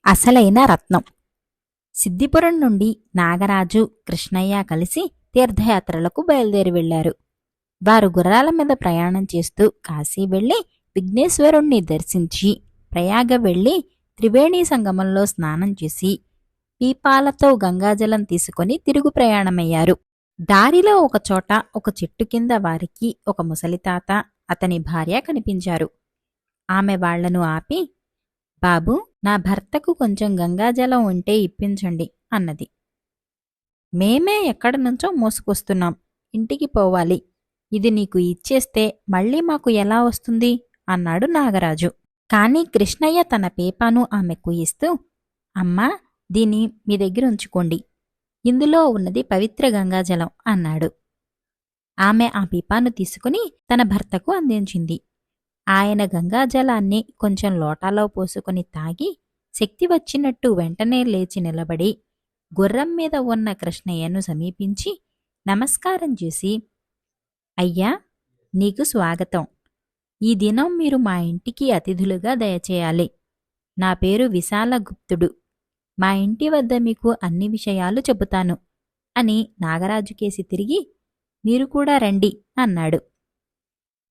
అసలైన రత్నం. సిద్దిపురం నుండి నాగరాజు, కృష్ణయ్య కలిసి తీర్థయాత్రలకు బయలుదేరి వెళ్లారు. వారు గుర్రాల మీద ప్రయాణం చేస్తూ కాశీ వెళ్లి విఘ్నేశ్వరుణ్ణి దర్శించి, ప్రయాగ వెళ్లి త్రివేణీ సంగమంలో స్నానం చేసి, పీపాలతో గంగాజలం తీసుకొని తిరుగు ప్రయాణమయ్యారు. దారిలో ఒకచోట ఒక చెట్టు కింద వారికి ఒక ముసలితాత, అతని భార్య కనిపించారు. ఆమె వాళ్లను ఆపి, బాబూ, నా భర్తకు కొంచెం గంగాజలం ఉంటే ఇప్పించండి అన్నది. మేమే ఎక్కడి నుంచో మోసుకొస్తున్నాం, ఇంటికి పోవాలి. ఇది నీకు ఇచ్చేస్తే మళ్ళీ మాకు ఎలా వస్తుంది అన్నాడు నాగరాజు. కాని కృష్ణయ్య తన పీపాను ఆమెకు ఇస్తూ, అమ్మా, దీన్ని మీ దగ్గర ఉంచుకోండి, ఇందులో ఉన్నది పవిత్ర గంగాజలం అన్నాడు. ఆమె ఆ పీపాను తీసుకుని తన భర్తకు అందించింది. ఆయన గంగాజలాన్ని కొంచెం లోటాలో పోసుకుని తాగి శక్తి వచ్చినట్టు వెంటనే లేచి నిలబడి గుర్రం మీద ఉన్న కృష్ణయ్యను సమీపించి నమస్కారం చేసి, అయ్యా, నీకు స్వాగతం. ఈ దినం మీరు మా ఇంటికి అతిథులుగా దయచేయాలి. నా పేరు విశాలగుప్తుడు. మా ఇంటి వద్ద మీకు అన్ని విషయాలు చెబుతాను అని నాగరాజుకేసి తిరిగి, మీరు కూడా రండి అన్నాడు.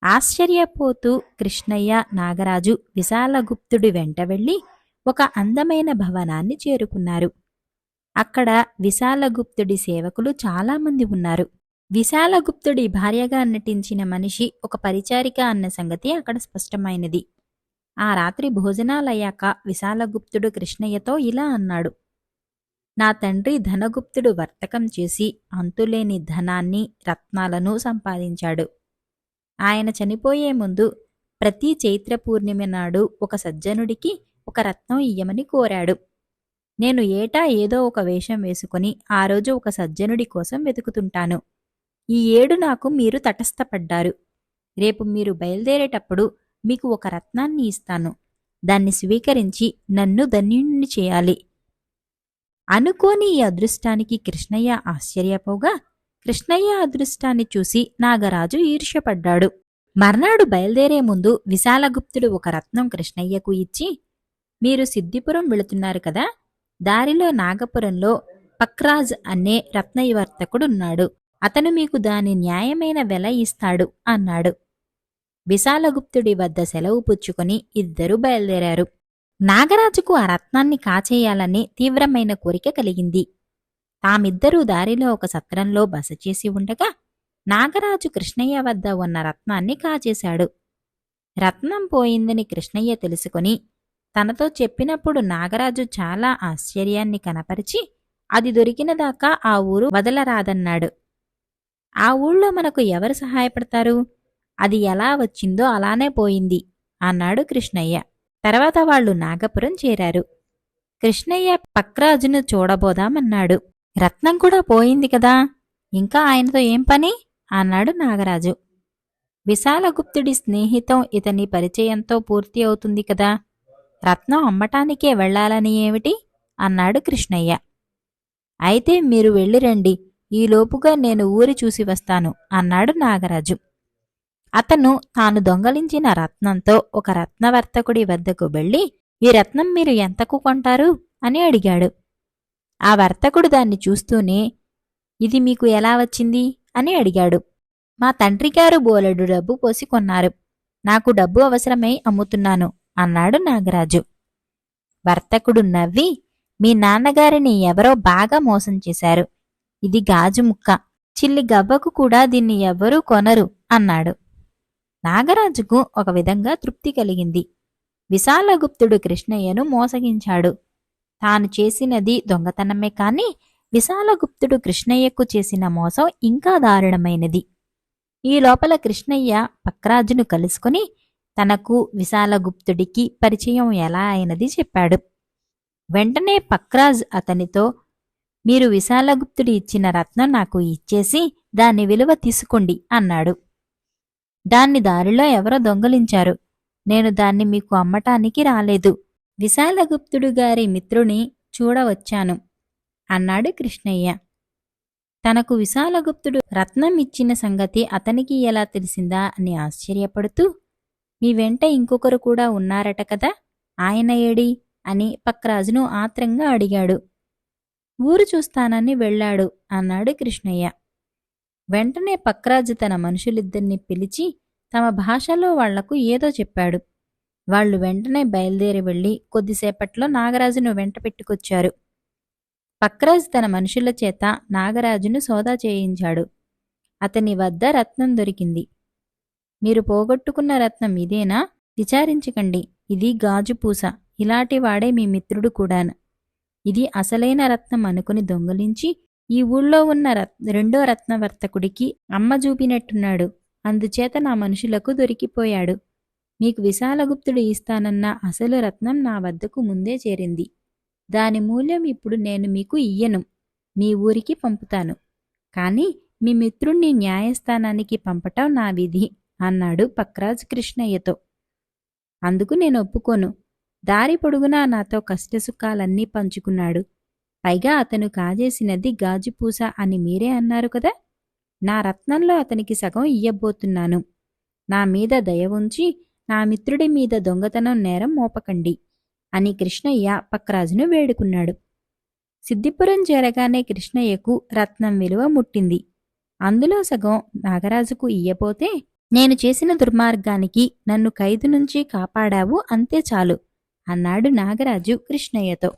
ఆశ్చర్యపోతూ కృష్ణయ్య, నాగరాజు విశాలగుప్తుడి వెంట వెళ్లి ఒక అందమైన భవనాన్ని చేరుకున్నారు. అక్కడ విశాలగుప్తుడి సేవకులు చాలామంది ఉన్నారు. విశాలగుప్తుడి భార్యగా నటించిన మనిషి ఒక పరిచారిక అన్న సంగతి అక్కడ స్పష్టమైనది. ఆ రాత్రి భోజనాలయ్యాక విశాలగుప్తుడు కృష్ణయ్యతో ఇలా అన్నాడు. నా తండ్రి ధనగుప్తుడు వర్తకం చేసి అంతులేని ధనాన్ని, రత్నాలను సంపాదించాడు. ఆయన చనిపోయే ముందు ప్రతి చైత్ర పూర్ణిమ నాడు ఒక సజ్జనుడికి ఒక రత్నం ఇయ్యమని కోరాడు. నేను ఏటా ఏదో ఒక వేషం వేసుకుని ఆ రోజు ఒక సజ్జనుడి కోసం వెతుకుతుంటాను. ఈ ఏడు నాకు మీరు తటస్థపడ్డారు. రేపు మీరు బయలుదేరేటప్పుడు మీకు ఒక రత్నాన్ని ఇస్తాను. దాన్ని స్వీకరించి నన్ను ధన్యుణ్ణి చేయాలి. అనుకోని ఈ అదృష్టానికి కృష్ణయ్య ఆశ్చర్యపోగా, కృష్ణయ్య అదృష్టాన్ని చూసి నాగరాజు ఈర్ష్యపడ్డాడు. మర్నాడు బయలుదేరే ముందు విశాలగుప్తుడు ఒక రత్నం కృష్ణయ్యకు ఇచ్చి, మీరు సిద్దిపురం వెళుతున్నారు కదా, దారిలో నాగపురంలో పక్రాజ్ అనే రత్నవర్తకుడున్నాడు. అతను మీకు దాని న్యాయమైన వెల ఇస్తాడు అన్నాడు. విశాలగుప్తుడి వద్ద సెలవు పుచ్చుకొని ఇద్దరూ బయలుదేరారు. నాగరాజుకు ఆ రత్నాన్ని కాచేయాలని తీవ్రమైన కోరిక కలిగింది. తామిద్దరూ దారిలో ఒక సత్రంలో బస చేసి ఉండగా నాగరాజు కృష్ణయ్య వద్ద ఉన్న రత్నాన్ని కాచేశాడు. రత్నం పోయిందని కృష్ణయ్య తెలుసుకుని తనతో చెప్పినప్పుడు నాగరాజు చాలా ఆశ్చర్యాన్ని కనపరిచి, అది దొరికినదాకా ఆ ఊరు వదలరాదన్నాడు. ఆ ఊళ్ళో మనకు ఎవరు సహాయపడతారు? అది ఎలా వచ్చిందో అలానే పోయింది అన్నాడు కృష్ణయ్య. తర్వాత వాళ్లు నాగపురం చేరారు. కృష్ణయ్య పక్రాజును చూడబోదామన్నాడు. రత్నం కూడా పోయింది కదా, ఇంకా ఆయనతో ఏం పని అన్నాడు నాగరాజు. విశాలగుప్తుడి స్నేహితం ఇతని పరిచయంతో పూర్తి అవుతుంది కదా, రత్నం అమ్మటానికే వెళ్లాలని ఏమిటి అన్నాడు కృష్ణయ్య. అయితే మీరు వెళ్ళిరండి, ఈలోపుగా నేను ఊరి చూసి వస్తాను అన్నాడు నాగరాజు. అతను తాను దొంగలించిన రత్నంతో ఒక రత్నవర్తకుడి వద్దకు వెళ్లి, ఈ రత్నం మీరు ఎంతకు కొంటారు అని అడిగాడు. ఆ వర్తకుడు దాన్ని చూస్తూనే, ఇది మీకు ఎలా వచ్చింది అని అడిగాడు. మా తండ్రిగారు బోలెడు డబ్బు పోసి కొన్నారు, నాకు డబ్బు అవసరమై అమ్ముతున్నాను అన్నాడు నాగరాజు. వర్తకుడు నవ్వి, మీ నాన్నగారిని ఎవరో బాగా మోసం చేశారు. ఇది గాజు ముక్క, చిల్లి గవ్వకు కూడా దీన్ని ఎవ్వరూ కొనరు అన్నాడు. నాగరాజుకు ఒక విధంగా తృప్తి కలిగింది. విశాలగుప్తుడు కృష్ణయ్యను మోసగించాడు. తాను చేసినది దొంగతనమే కాని విశాలగుప్తుడు కృష్ణయ్యకు చేసిన మోసం ఇంకా దారుణమైనది. ఈ లోపల కృష్ణయ్య పక్రాజును కలుసుకుని తనకు విశాలగుప్తుడికి పరిచయం ఎలా అయినది చెప్పాడు. వెంటనే పక్రాజ్ అతనితో, మీరు విశాలగుప్తుడి ఇచ్చిన రత్నం నాకు ఇచ్చేసి దాని విలువ తీసుకోండి అన్నాడు. దాన్ని దారిలో ఎవరో దొంగలించారు. నేను దాన్ని మీకు అమ్మటానికి రాలేదు, విశాలగుప్తుడు గారి మిత్రుని చూడవచ్చాను అన్నాడు కృష్ణయ్య. తనకు విశాలగుప్తుడు రత్నం ఇచ్చిన సంగతి అతనికి ఎలా తెలిసిందా అని ఆశ్చర్యపడుతూ, మీ వెంట ఇంకొకరు కూడా ఉన్నారట కదా, ఆయన ఏడి అని పక్రాజును ఆత్రంగా అడిగాడు. ఊరు చూస్తానని వెళ్ళాడు అన్నాడు కృష్ణయ్య. వెంటనే పక్రాజు తన మనుషులిద్దరినీ పిలిచి తమ భాషలో వాళ్లకు ఏదో చెప్పాడు. వాళ్ళు వెంటనే బయలుదేరి వెళ్లి కొద్దిసేపట్లో నాగరాజును వెంట పెట్టుకొచ్చారు. పక్రాజు తన మనుషుల చేత నాగరాజును సోదా చేయించాడు. అతని వద్ద రత్నం దొరికింది. మీరు పోగొట్టుకున్న రత్నం ఇదేనా? విచారించకండి, ఇది గాజుపూస. ఇలాంటివాడే మీ మిత్రుడు కూడాను. ఇది అసలైన రత్నం అనుకుని దొంగలించి ఈ ఊళ్ళో ఉన్న రెండో రత్నవర్తకుడికి అమ్మ చూపినట్టున్నాడు. అందుచేత నా మనుషులకు దొరికిపోయాడు. మీకు విశాలగుప్తుడు ఇస్తానన్న అసలు రత్నం నా వద్దకు ముందే చేరింది. దాని మూల్యం ఇప్పుడు నేను మీకు ఇయ్యను, మీ ఊరికి పంపుతాను. కాని మీ మిత్రుణ్ణి న్యాయస్థానానికి పంపటం నా విధి అన్నాడు పక్రాజ్ కృష్ణయ్యతో. అందుకు నేను ఒప్పుకోను. దారి పొడుగునా నాతో కష్టసుఖాలన్నీ పంచుకున్నాడు. పైగా అతను కాజేసినది గాజుపూస అని మీరే అన్నారు కదా. నా రత్నంలో అతనికి సగం ఇయ్యబోతున్నాను. నా మీద దయ ఉంచి నా మిత్రుడి మీద దొంగతనం నేరం మోపకండి అని కృష్ణయ్య పక్రాజును వేడుకున్నాడు. సిద్ధిపురం చేరగానే కృష్ణయ్యకు రత్నం విలువ ముట్టింది. అందులో సగం నాగరాజుకు ఇయ్యపోతే, నేను చేసిన దుర్మార్గానికి నన్ను ఖైదు నుంచి కాపాడావు, అంతే చాలు అన్నాడు నాగరాజు కృష్ణయ్యతో.